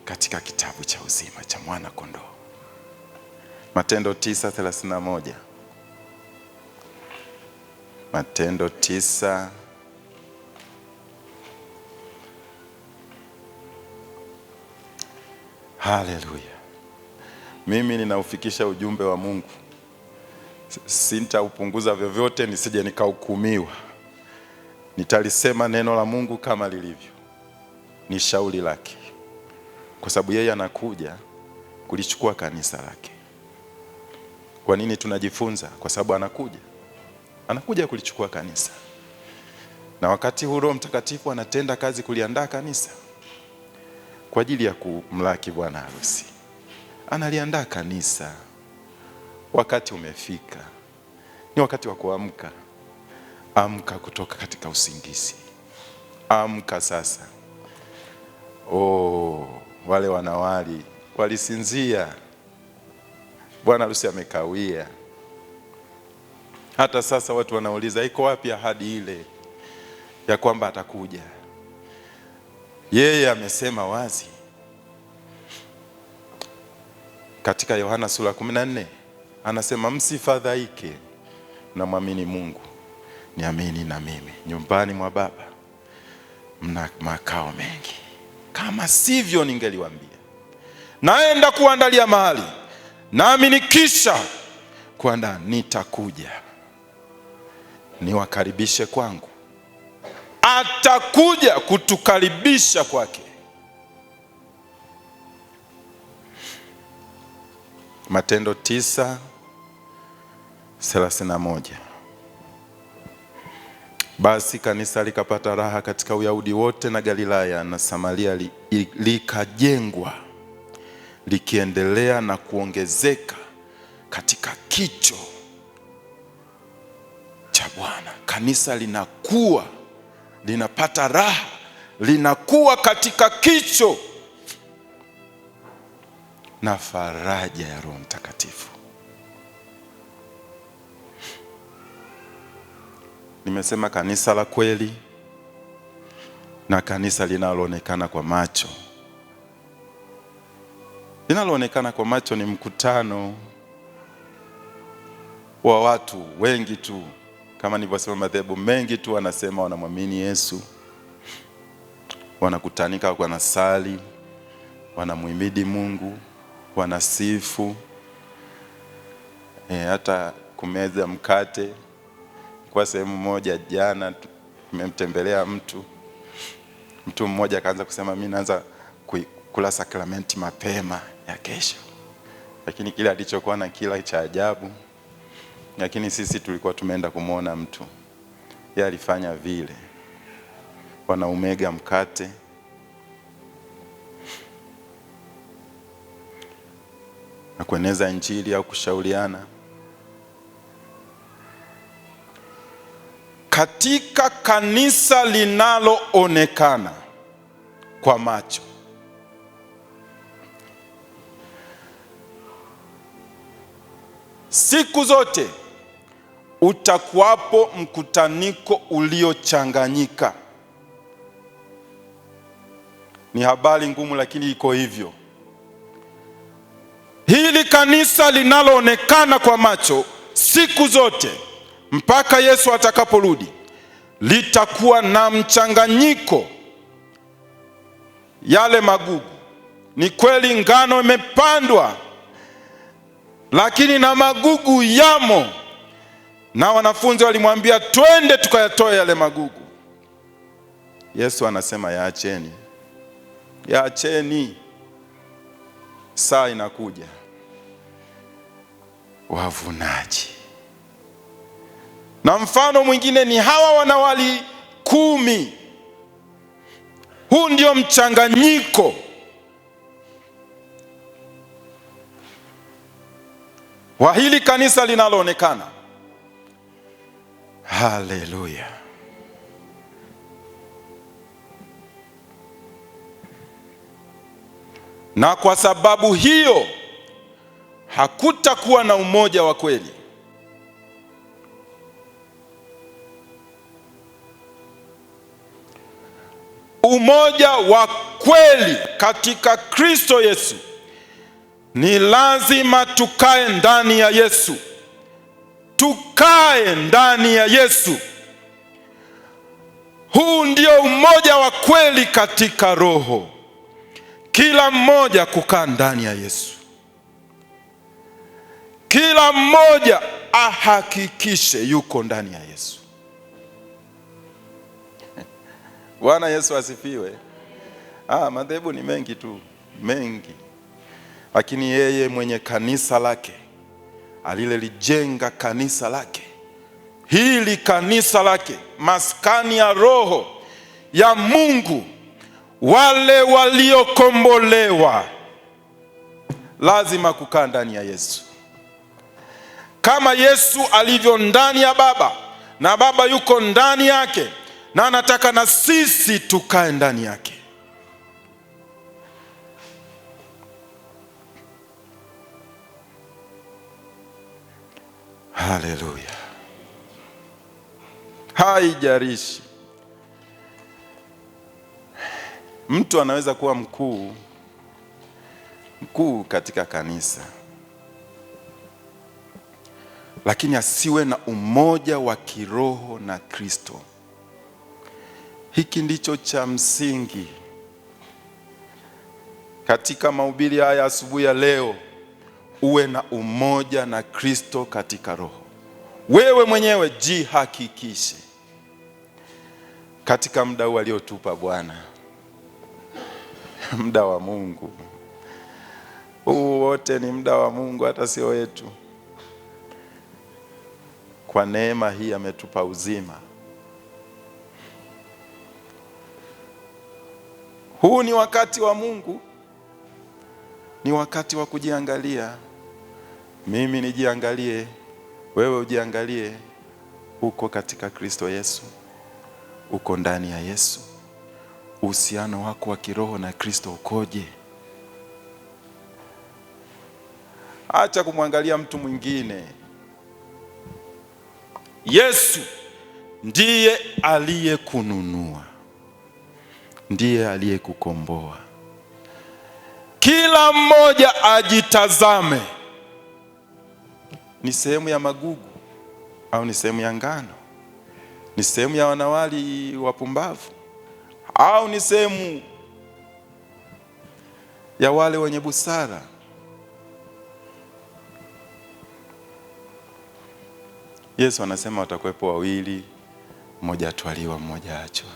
katika kitabu cha uzima cha mwana kondoo. Matendo 9:31. Matendo 9. Haleluya. Mimi ninaufikisha ujumbe wa Mungu. Sintaupunguza vyovyote nisije nikahukumiwa. Nitalisema neno la Mungu kama lilivyo. Ni shauri lake. Kwa sababu yeye anakuja kulichukua kanisa lake. Kwa nini tunajifunza? Kwa sababu anakuja kulichukua kanisa. Na wakati huu Roho Mtakatifu anatenda kazi kuliandaa kanisa kwa ajili ya kumlaki bwana harusi. Analiandaa kanisa. Wakati umefika. Ni wakati wa kuamka. Amka kutoka katika usingizi. Amka sasa. Wale wanawali walisinzia. Bwana harusi amekawia. Hata sasa watu wanauliza, iko wapi ahadi ile ya kwamba atakuja? Yeye amesema wazi katika Yohana sura 14. Anasema, msifadhaike, na muamini Mungu, niamini na mimi. Nyumbani mwa Baba mna makao mengi, kama sivyo ningeliwaambia. Naenda kuandalia mahali, nami nikisha kuandaa nitakuja niwakaribishe kwangu. Atakuja kutukaribisha kwake. Matendo 9:31. Basi kanisa likapata raha katika Uyahudi wote na Galilaya na Samaria, likajengwa likiendelea na kuongezeka katika kicho cha Bwana. Kanisa linakuwa, linapata raha, linakuwa katika kicho na faraja ya Roho Mtakatifu. Nimesema kanisa la kweli na kanisa linaloonekana kwa macho. Linaloonekana kwa macho ni mkutano wa watu wengi tu. Kama nilivyosema, madhehebu mengi tu wanasema wanamwamini Yesu. Wanakutanika, wanasali, wanamuhimidi Mungu, wanasifu. Hata kumeza mkate. Kwa sehemu moja jana tumemtembelea mtu mmoja akaanza kusema, mimi naanza kula sakramenti mapema ya kesho. Lakini kile alichokuwa na kila cha ajabu. Lakini sisi tulikuwa tumeenda kumuona mtu, yeye alifanya vile. Wanaumega mkate, na kueneza Injili au kushauriana. Katika kanisa linaloonekana kwa macho, siku zote utakuwapo mkutaniko uliochanganyika. Ni habari ngumu, lakini iko hivyo. Hili kanisa linaloonekana kwa macho siku zote mpaka Yesu atakaporudi litakuwa na mchanganyiko. Yale magugu, ni kweli ngano imepandwa, lakini na magugu yamo. Na wanafunzi walimwambia twende tukayatoe yale magugu. Yesu anasema yaacheni, yaacheni, saa inakuja wavunaji. Na mfano mwingine ni hawa wanawali 10. Huu ndio mchanganyiko. Wa hili kanisa linaloonekana. Haleluya. Na kwa sababu hiyo hakutakuwa na umoja wa kweli. Umoja wa kweli katika Kristo Yesu ni lazima tukae ndani ya Yesu. Tukae ndani ya Yesu. Huu ndio umoja wa kweli katika Roho. Kila mmoja kukaa ndani ya Yesu. Kila mmoja ahakikishe yuko ndani ya Yesu. Bwana Yesu asifiwe. Madhehebu ni mengi tu, mengi. Lakini yeye mwenye kanisa lake, alilolijenga kanisa lake, hili kanisa lake, maskani ya Roho ya Mungu, wale waliokombolewa lazima kukaa ndani ya Yesu. Kama Yesu alivyo ndani ya Baba na Baba yuko ndani yake, na anataka na sisi tukae ndani yake. Haleluya. Haijalishi mtu anaweza kuwa mkuu katika kanisa, lakini asiwe na umoja wa kiroho na Kristo. Hiki ndicho cha msingi katika mahubiri haya asubuhi ya leo. Uwe na umoja na Kristo katika Roho. Wewe mwenyewe jihakikishe katika muda huu aliotupa Bwana, muda wa Mungu. Huu wote ni muda wa Mungu, hata sio wetu. Kwa neema hii ametupa uzima. Huu ni wakati wa Mungu. Ni wakati wa kujiangalia. Mimi nijiangalie, wewe ujiangalie. Uko katika Kristo Yesu, uko ndani ya Yesu. Uhusiano wako wa kiroho na Kristo ukoje? Acha kumwangalia mtu mwingine. Yesu ndiye aliyekununua, ndiye aliyekukomboa. Kila mmoja ajitazame, ni sehemu ya magugu au ni sehemu ya ngano? Ni sehemu ya wanawali wapumbavu au ni sehemu ya wale wenye busara? Yesu anasema watakuwepo wawili, mmoja atwaliwa, mmoja achwa.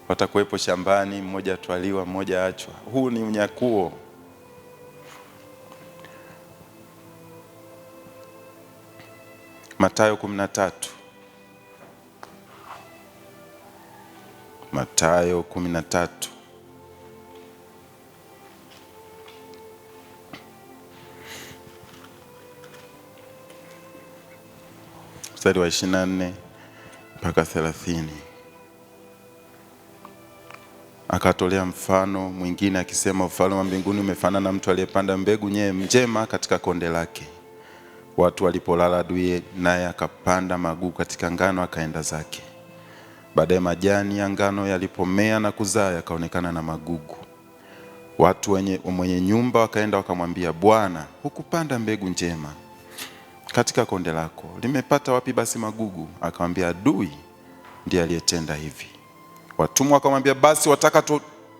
Watakuwepo shambani, mmoja atwaliwa, mmoja achwa. Huu ni unyakuo. Mathayo 13. Mathayo 13. mstari wa 24 mpaka 30. Akatolea mfano mwingine akisema, ufalme wa mbinguni umefanana na mtu aliyepanda mbegu njema katika konde lake. Watu walipolala adui naye akapanda magugu katika ngano akaenda zake. Baadaye majani ya ngano yalipomea na kuzaa yakaonekana na magugu. Watu mwenye nyumba wakaenda wakamwambia, Bwana, hukupanda mbegu njema katika konde lako, limepata wapi basi magugu? Akamwambia, adui ndiye aliyetenda hivi. Watumwa wakamwambia, basi wataka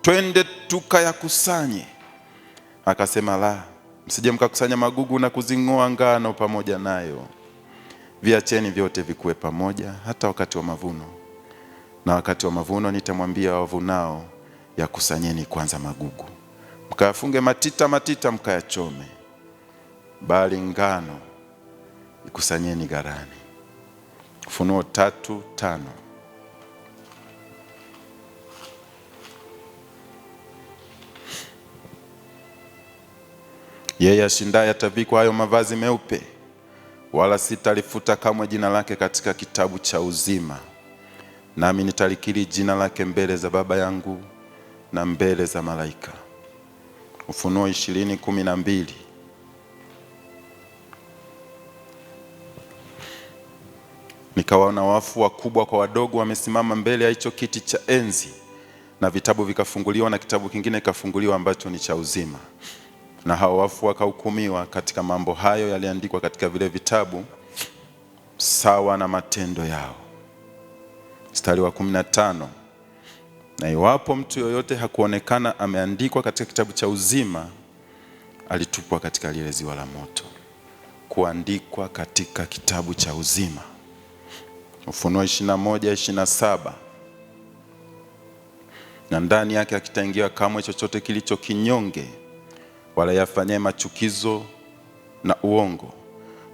twende tukayakusanye? Akasema, la, msije mkakusanya magugu na kuzing'oa ngano pamoja nayo. Viacheni vyote vikue pamoja hata wakati wa mavuno. Na wakati wa mavuno nitamwambia wavunao, yakusanyeni kwanza magugu, mkayafunge matita matita mkayachome, bali ngano ikusanyeni ghalani. Ufunuo 3:5. Yeye ashindaye atavikwa hayo mavazi meupe, wala sitalifuta kamwe jina lake katika kitabu cha uzima, nami nitalikiri jina lake mbele za Baba yangu na mbele za malaika. Ufunuo 20:12. Nikawaona wafu wakubwa kwa wadogo wamesimama mbele ya hicho kiti cha enzi, na vitabu vikafunguliwa, na kitabu kingine kikafunguliwa ambacho ni cha uzima. Na hao wafu wakahukumiwa katika mambo hayo yaliandikwa katika vile vitabu sawa na matendo yao. Mstari wa 15. Na iwapo mtu yoyote hakuonekana ameandikwa katika kitabu cha uzima, alitupwa katika lile ziwa la moto. Kuandikwa katika kitabu cha uzima. Ufunuo 21:27. Na ndani yake hakitaingia kamwe chochote kilicho kinyonge, wala yafanyaye machukizo na uongo,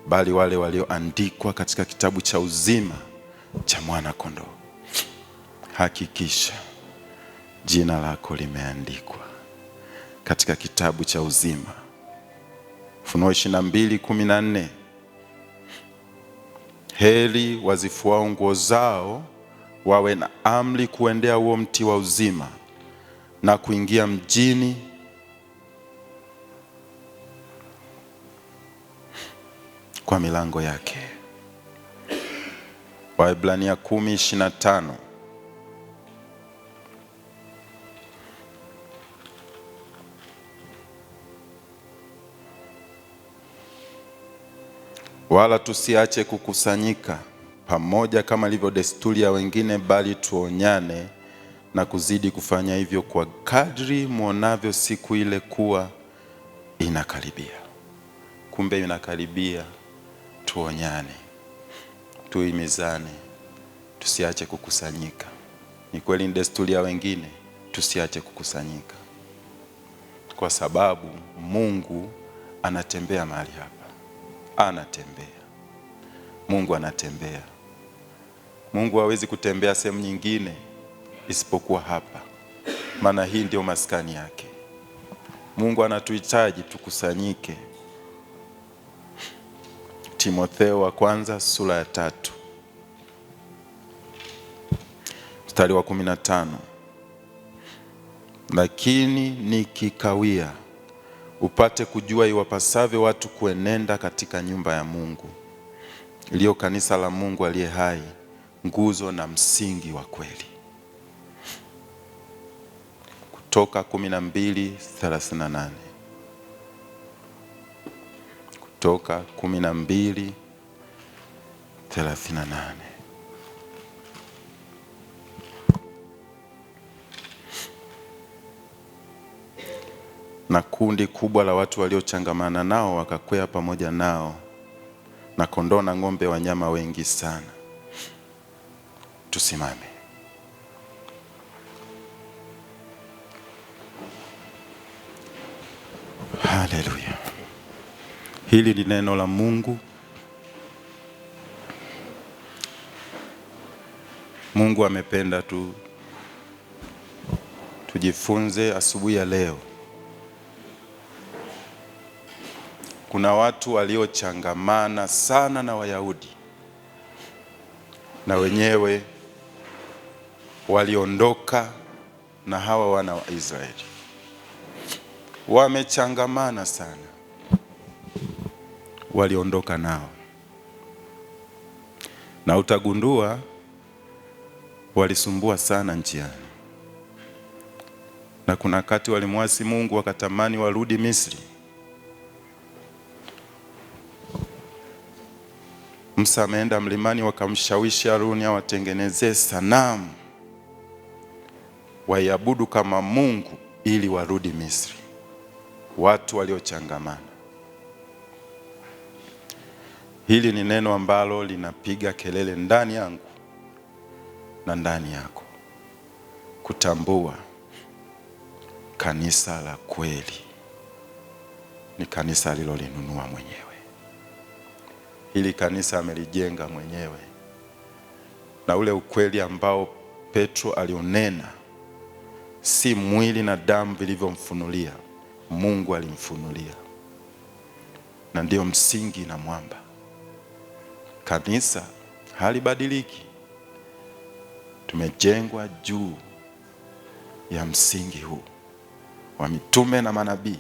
bali wale walioandikwa katika kitabu cha uzima cha mwana kondoo. Hakikisha jina lako limeandikwa katika kitabu cha uzima. Ufunuo 22:14. Heri wazifuao nguo zao, wawe na amri kuendea huo mti wa uzima na kuingia mjini kwa milango yake. Waebrania 10:25. Wala tusiache kukusanyika pamoja kama ilivyo desturi ya wengine, bali tuonyane na kuzidi kufanya hivyo, kwa kadri muonavyo siku ile kuwa inakaribia. Kumbe inakaribia. Tuonyane, tuimizane, tusiache kukusanyika. Ni kweli ni desturi ya wengine, tusiache kukusanyika, kwa sababu Mungu anatembea mahali hapa. Anatembea. Mungu anatembea. Mungu hawezi kutembea sehemu nyingine isipokuwa hapa, maana hii ndio maskani yake. Mungu anatuhitaji tukusanyike. Timotheo wa kwanza sura ya 3 mstari wa 15. Lakini nikikawia, upate kujua iwapasavyo watu kuenenda katika nyumba ya Mungu, iliyo kanisa la Mungu aliye hai, nguzo na msingi wa kweli. Kutoka 12:38. Kutoka 12:38. Na kundi kubwa la watu waliochangamana nao wakakwea pamoja nao, na kondoo na ng'ombe, wanyama wengi sana. Tusimame. Haleluya. Hili ni neno la Mungu. Mungu amependa tujifunze asubuhi ya leo. Kuna watu waliochangamana sana na Wayahudi, na wenyewe waliondoka na hawa wana wa Israeli. Wamechangamana sana, waliondoka nao, na utagundua walisumbua sana njiani, na kuna wakati walimwasi Mungu wakatamani warudi Misri. Musa ameenda mlimani, wakamshawishi Haruni awatengenezee sanamu waiabudu kama Mungu ili warudi Misri. Watu waliochangamana. Hili ni neno ambalo linapiga kelele ndani yangu na ndani yako, kutambua kanisa la kweli ni kanisa alilolinunua mwenyewe. Hili kanisa amelijenga mwenyewe, na ule ukweli ambao Petro alionena si mwili na damu vilivyomfunulia, Mungu alimfunulia, na ndio msingi na mwamba. Kanisa halibadiliki, tumejengwa juu ya msingi huu wa mitume na manabii,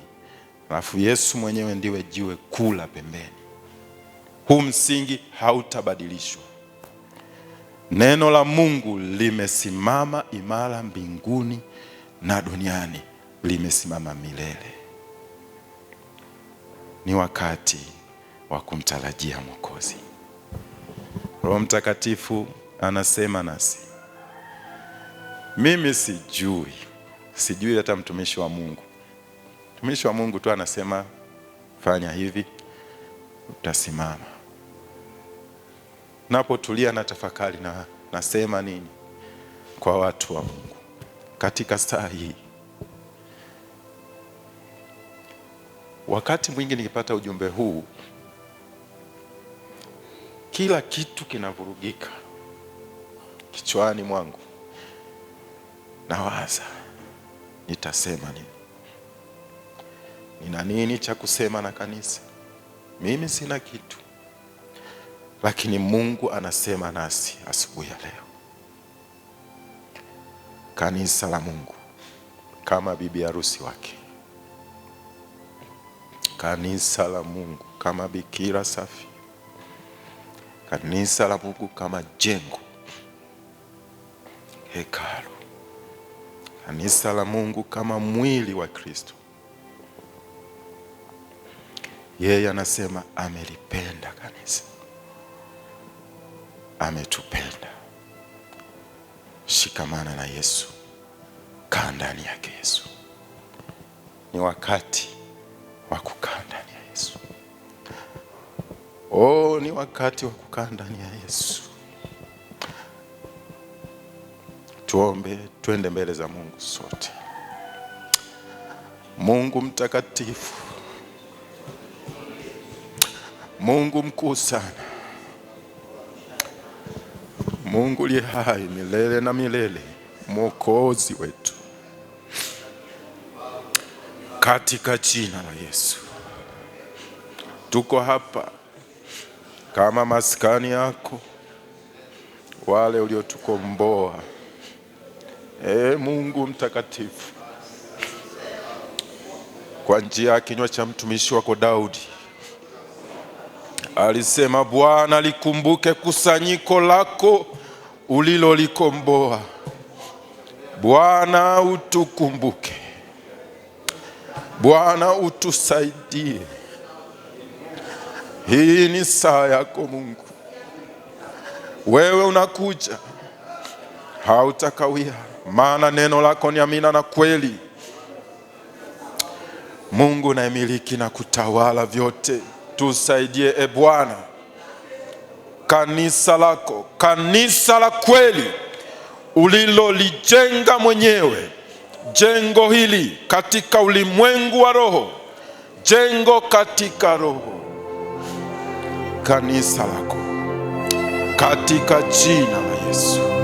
alafu Yesu mwenyewe ndiwe jiwe kuu la pembeni. Huu msingi hautabadilishwa. Neno la Mungu limesimama imara mbinguni na duniani, limesimama milele. Ni wakati wa kumtarajia Mwokozi. Roho Mtakatifu anasema nasi. Mimi sijui hata mtumishi wa Mungu. Mtumishi wa Mungu tu anasema fanya hivi, utasimama. Napotulia na tafakari na nasema nini kwa watu wa Mungu katika saa hii? Wakati mwingi nikipata ujumbe huu, kila kitu kinavurugika kichwani mwangu. Nawaza nitasema nini? Nina nini cha kusema na kanisa? Mimi sina kitu, lakini Mungu anasema nasi asubuhi ya leo. Kanisa la Mungu kama bibi harusi wake, kanisa la Mungu kama bikira safi, kanisa la Mungu kama jengo, hekalu, kanisa la Mungu kama mwili wa Kristo. Yeye anasema amelipenda kanisa, ametupenda. Shikamana na Yesu, kaa ndani yake Yesu. Ni wakati wa kukaa ndani ya Yesu. Ni wakati wa kukaa ndani ya Yesu. Tuombe, twende mbele za Mungu sote. Mungu mtakatifu, Mungu mkuu sana, Mungu aliye hai milele na milele, Mwokozi wetu, katika jina la Yesu tuko hapa kama maskani yako, wale uliotukomboa. Mungu mtakatifu, kwa njia ya kinywa cha mtumishi wako Daudi alisema, Bwana likumbuke kusanyiko lako ulilolikomboa. Bwana utukumbuke, Bwana utusaidie. Hii ni saa yako Mungu, wewe unakuja, hautakawia, maana neno lako ni amina na kweli. Mungu unayemiliki na kutawala vyote, tusaidie Bwana. Kanisa lako, kanisa la kweli ulilolijenga mwenyewe, jengo hili katika ulimwengu wa roho, jengo katika roho, kanisa lako katika jina la Yesu.